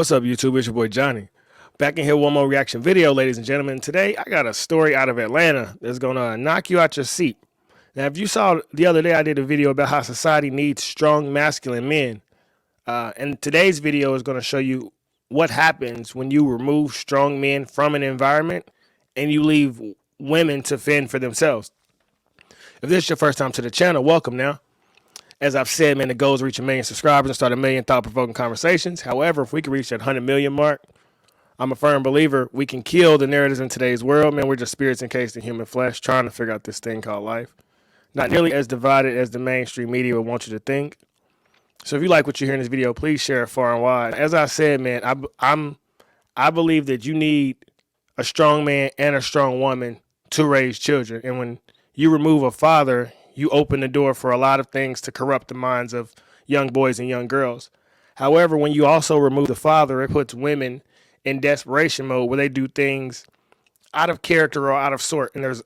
What's up, YouTube? It's your boy Johnny. Back in here, one more reaction video, ladies and gentlemen. Today, I got a story out of Atlanta that's going to knock you out your seat. Now, if you saw the other day, I did a video about how society needs strong, masculine men. And today's video is going to show you what happens when you remove strong men from an environment and you leave women to fend for themselves. If this is your first time to the channel, welcome now. As I've said, man, the goal is to reach 1 million subscribers and start 1 million thought-provoking conversations. However, if we can reach that 100 million mark, I'm a firm believer we can kill the narratives in today's world. Man, we're just spirits encased in human flesh trying to figure out this thing called life. Not nearly as divided as the mainstream media would want you to think. So if you like what you hear in this video, please share it far and wide. As I said, man, I believe that you need a strong man and a strong woman to raise children. And when you remove a father, you open the door for a lot of things to corrupt the minds of young boys and young girls. However, when you also remove the father, it puts women in desperation mode where they do things out of character or out of sort. And there's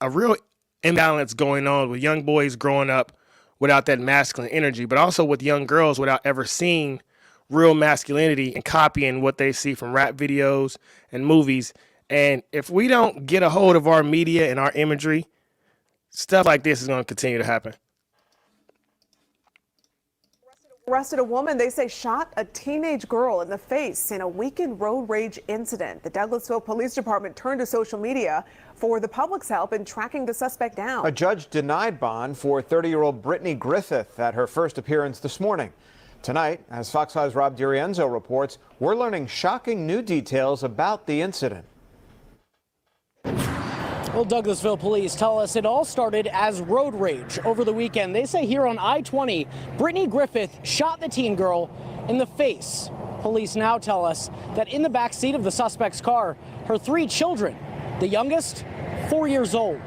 a real imbalance going on with young boys growing up without that masculine energy, but also with young girls without ever seeing real masculinity and copying what they see from rap videos and movies. And if we don't get a hold of our media and our imagery, stuff like this is going to continue to happen. Arrested a woman they say shot a teenage girl in the face in a weekend road rage incident. The Douglasville Police Department turned to social media for the public's help in tracking the suspect down. A judge denied bond for 30-year-old Brittany Griffith at her first appearance this morning. Tonight, as Fox 5's Rob DiRienzo reports, we're learning shocking new details about the incident. Well, Douglasville police tell us it all started as road rage over the weekend. They say here on I-20, Brittany Griffith shot the teen girl in the face. Police now tell us that in the back seat of the suspect's car, her 3 children, the youngest, 4 years old.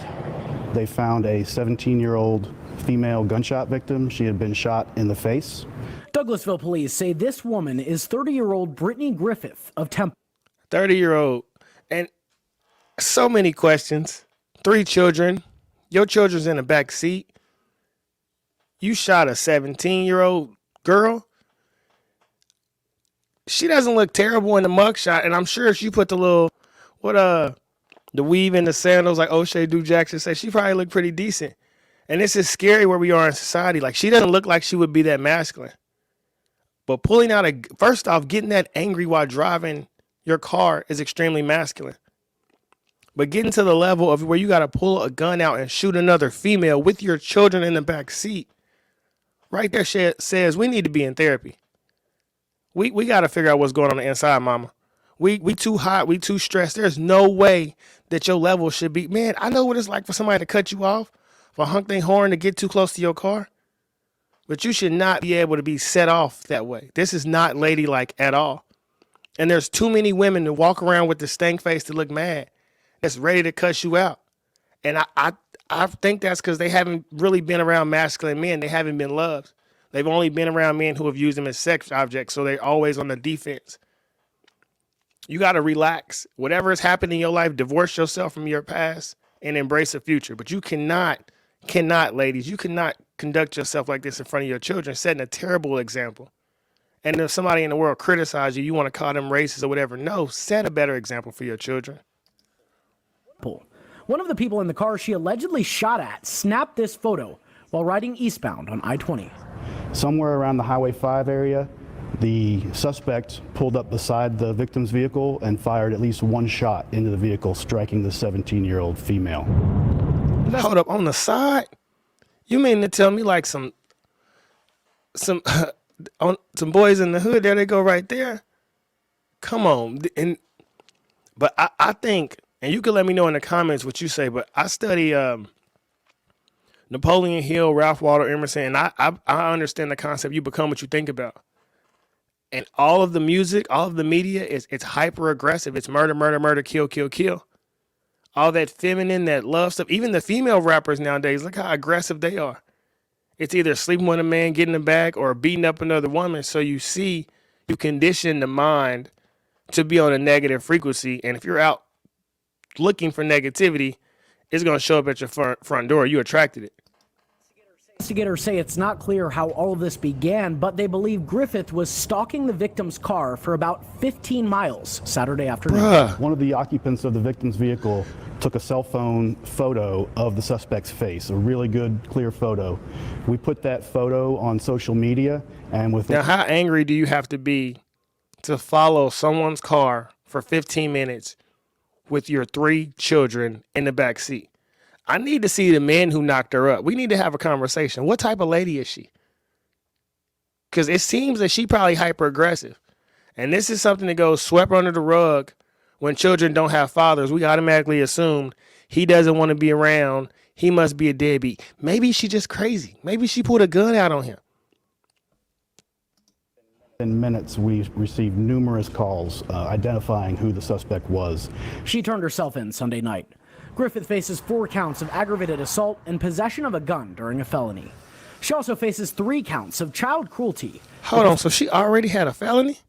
They found a 17-year-old female gunshot victim. She had been shot in the face. Douglasville police say this woman is 30-year-old Brittany Griffith of Temple. 30-year-old. And so many questions. 3 children. Your children's in the back seat. You shot a 17-year-old girl. She doesn't look terrible in the mugshot, and I'm sure if you put the little, the weave in the sandals like O'Shea Do Jackson said, she probably looked pretty decent. And this is scary where we are in society. Like, she doesn't look like she would be that masculine. But pulling out first off, getting that angry while driving your car is extremely masculine. But getting to the level of where you got to pull a gun out and shoot another female with your children in the back seat, right there says we need to be in therapy. We got to figure out what's going on the inside, mama. We too hot. We too stressed. There's no way that your level should be. Man, I know what it's like for somebody to cut you off, for honk their horn to get too close to your car. But you should not be able to be set off that way. This is not ladylike at all. And there's too many women to walk around with the stank face to look mad. That's ready to cuss you out. And I think that's because they haven't really been around masculine men. They haven't been loved. They've only been around men who have used them as sex objects, so they're always on the defense. You got to relax. Whatever has happened in your life, divorce yourself from your past and embrace the future. But you cannot, ladies, you cannot conduct yourself like this in front of your children, setting a terrible example. And if somebody in the world criticizes you, you want to call them racist or whatever. No, set a better example for your children. One of the people in the car she allegedly shot at snapped this photo while riding eastbound on I-20. Somewhere around the Highway 5 area, the suspect pulled up beside the victim's vehicle and fired at least 1 shot into the vehicle, striking the 17-year-old female. Hold up, on the side? You mean to tell me like some boys in the hood, there they go right there? Come on. But I think, and you can let me know in the comments what you say, but I study Napoleon Hill, Ralph Waldo Emerson, and I understand the concept. You become what you think about. And all of the music, all of the media, it's hyper aggressive. It's murder, murder, murder, kill, kill, kill. All that feminine, that love stuff. Even the female rappers nowadays, look how aggressive they are. It's either sleeping with a man, getting him back, or beating up another woman. So you condition the mind to be on a negative frequency. And if you're out looking for negativity, it's going to show up at your front door. You attracted it. Investigators say it's not clear how all of this began, but they believe Griffith was stalking the victim's car for about 15 miles Saturday afternoon. One of the occupants of the victim's vehicle took a cell phone photo of the suspect's face, a really good, clear photo. We put that photo on social media, and Now, how angry do you have to be to follow someone's car for 15 minutes with your 3 children in the back seat? I need to see the men who knocked her up. We need to have a conversation. What type of lady is she? Because it seems that she probably hyper aggressive. And this is something that goes swept under the rug when children don't have fathers. We automatically assume he doesn't want to be around. He must be a deadbeat. Maybe she's just crazy. Maybe she pulled a gun out on him. In minutes, we received numerous calls identifying who the suspect was. She turned herself in Sunday night. Griffith faces 4 counts of aggravated assault and possession of a gun during a felony. She also faces 3 counts of child cruelty. Hold on, so she already had a felony?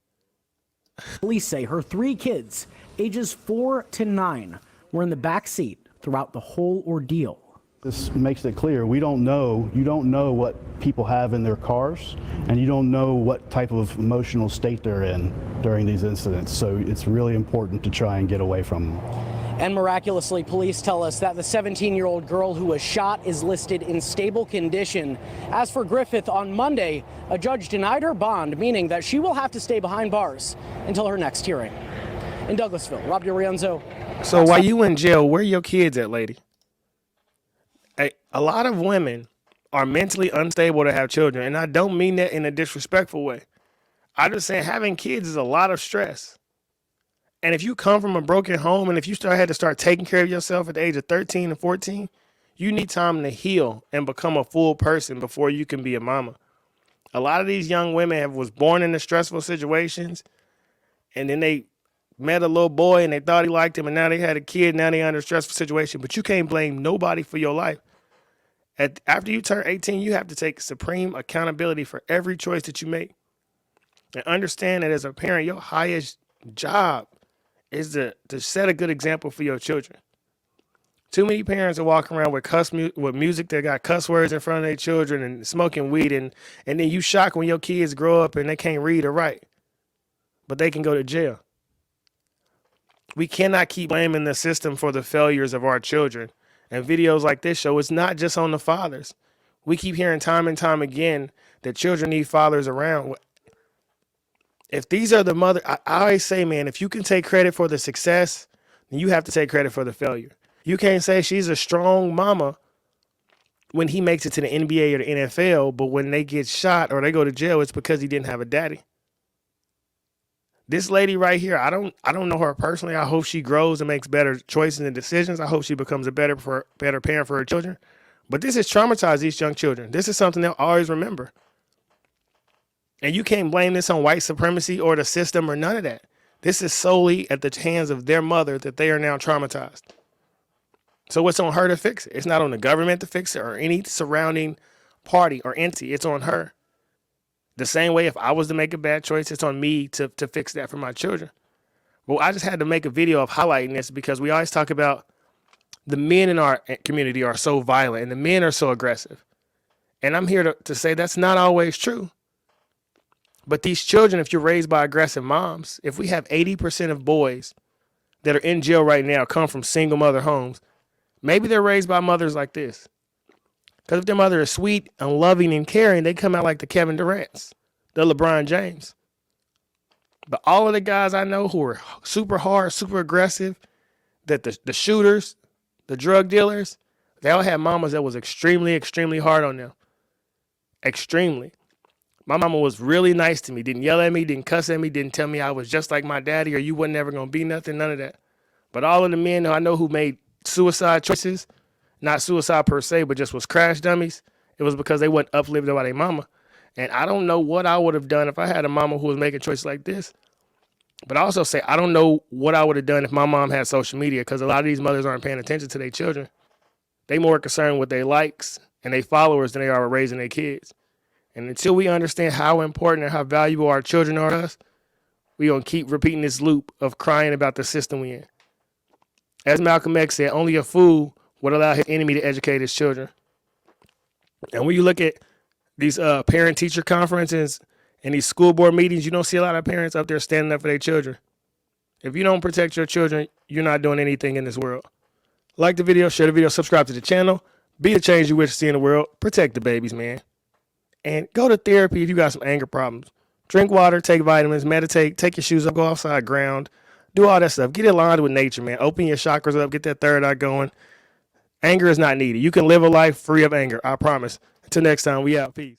Police say her 3 kids, ages 4 to 9, were in the back seat throughout the whole ordeal. This makes it clear you don't know what people have in their cars, and you don't know what type of emotional state they're in during these incidents. So it's really important to try and get away from them. And miraculously, police tell us that the 17-year-old girl who was shot is listed in stable condition. As for Griffith, on Monday, a judge denied her bond, meaning that she will have to stay behind bars until her next hearing. In Douglasville, Rob DiRienzo. So while you in jail, where are your kids at, lady? A lot of women are mentally unstable to have children, and I don't mean that in a disrespectful way. I'm just saying having kids is a lot of stress. And if you come from a broken home and if you had to start taking care of yourself at the age of 13 and 14, you need time to heal and become a full person before you can be a mama. A lot of these young women was born into stressful situations, and then they met a little boy and they thought he liked him, and now they had a kid, now they're under a stressful situation. But you can't blame nobody for your life. After you turn 18, you have to take supreme accountability for every choice that you make. And understand that as a parent, your highest job is to set a good example for your children. Too many parents are walking around with music that got cuss words in front of their children and smoking weed, and then you shock when your kids grow up and they can't read or write, but they can go to jail. We cannot keep blaming the system for the failures of our children. And videos like this show it's not just on the fathers. We keep hearing time and time again that children need fathers around. If these are the mother, I always say, man, if you can take credit for the success, then you have to take credit for the failure. You can't say she's a strong mama when he makes it to the NBA or the NFL, but when they get shot or they go to jail, it's because he didn't have a daddy. This lady right here, I don't know her personally. I hope she grows and makes better choices and decisions. I hope she becomes a better parent for her children. But this has traumatized these young children. This is something they'll always remember. And you can't blame this on white supremacy or the system or none of that. This is solely at the hands of their mother that they are now traumatized. So it's on her to fix it. It's not on the government to fix it or any surrounding party or entity. It's on her. The same way if I was to make a bad choice, it's on me to fix that for my children. Well, I just had to make a video of highlighting this because we always talk about the men in our community are so violent and the men are so aggressive. And I'm here to say that's not always true. But these children, if you're raised by aggressive moms, if we have 80% of boys that are in jail right now come from single mother homes, maybe they're raised by mothers like this. Because if their mother is sweet and loving and caring, they come out like the Kevin Durant's, the LeBron James. But all of the guys I know who are super hard, super aggressive, that the shooters, the drug dealers, they all had mamas that was extremely, extremely hard on them. Extremely. My mama was really nice to me, didn't yell at me, didn't cuss at me, didn't tell me I was just like my daddy or you wasn't ever going to be nothing, none of that. But all of the men I know who made suicide choices, not suicide per se, but just was crash dummies, it was because they weren't uplifted by their mama. And I don't know what I would have done if I had a mama who was making choices like this. But I also say I don't know what I would have done if my mom had social media, because a lot of these mothers aren't paying attention to their children. They more concerned with their likes and their followers than they are with raising their kids. And until we understand how important and how valuable our children are to us, we're going to keep repeating this loop of crying about the system we're in. As Malcolm X said, only a fool would allow his enemy to educate his children. And when you look at these parent-teacher conferences and these school board meetings, you don't see a lot of parents up there standing up for their children. If you don't protect your children, you're not doing anything in this world. Like the video, share the video, subscribe to the channel. Be the change you wish to see in the world. Protect the babies, man. And go to therapy if you got some anger problems. Drink water, take vitamins, meditate, take your shoes up, go outside, ground. Do all that stuff. Get aligned with nature, man. Open your chakras up, get that third eye going. Anger is not needed. You can live a life free of anger, I promise. Until next time, we out. Peace.